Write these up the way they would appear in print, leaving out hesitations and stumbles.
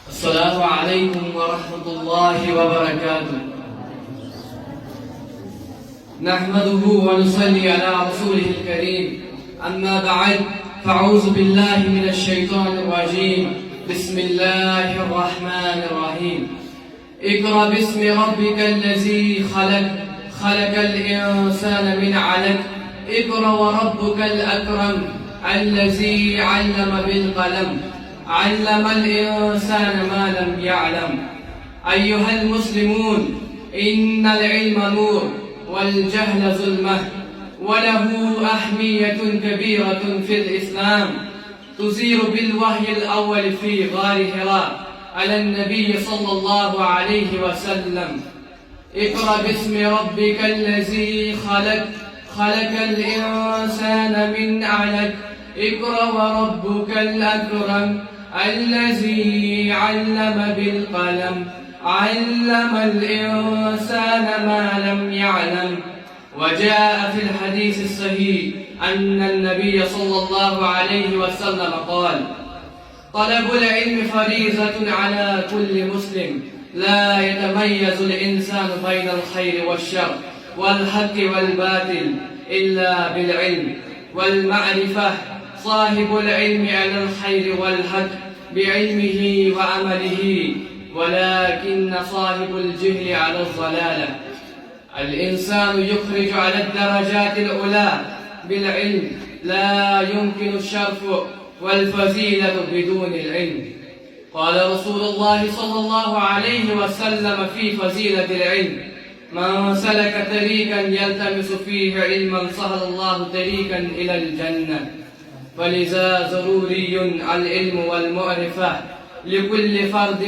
السلام عليكم ورحمة الله وبركاته. نحمده ونصلي على رسوله الكريم. أما بعد، فأعوذ بالله من الشيطان الرجيم. بسم الله الرحمن الرحيم. اقرأ باسم ربك الذي خلق، خلق الإنسان من علق. اقرأ وربك الأكرم الذي علم بالقلم، علم الإنسان ما لم يعلم. أيها المسلمون، إن العلم نور والجهل ظلمة، وله أهمية كبيرة في الإسلام، تزير بالوحي الأول في غار حراء على النبي صلى الله عليه وسلم. اقرأ باسم ربك الذي خلق، خلق الإنسان من علق. اقرأ وربك الأكرم الذي علم بالقلم، علم الإنسان ما لم يعلم. وجاء في الحديث الصحيح أن النبي صلى الله عليه وسلم قال: طلب العلم فريضة على كل مسلم، لا يتميز الإنسان بين الخير والشر والحق والباطل إلا بالعلم والمعرفة. صاحب العلم على الخير والحق بعلمه وعمله، ولكن صاحب الجهل على الضلالة. الإنسان يخرج على الدرجات الأولى بالعلم، لا يمكن الشرف والفضيلة بدون العلم. قال رسول الله صلى الله عليه وسلم في فضيلة العلم: من سلك طريقا يلتمس فيه علما سهل الله طريقا إلى الجنة. فلذا ضروري العلم والمعرفة لكل فرد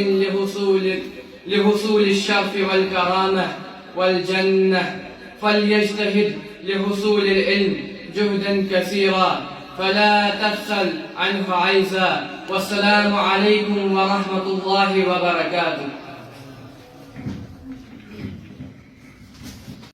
لحصول الشرف والكرامة والجنة، فليجتهد لحصول العلم جهدا كثيرا، فلا تبخل عنه عيزا. والسلام عليكم ورحمة الله وبركاته.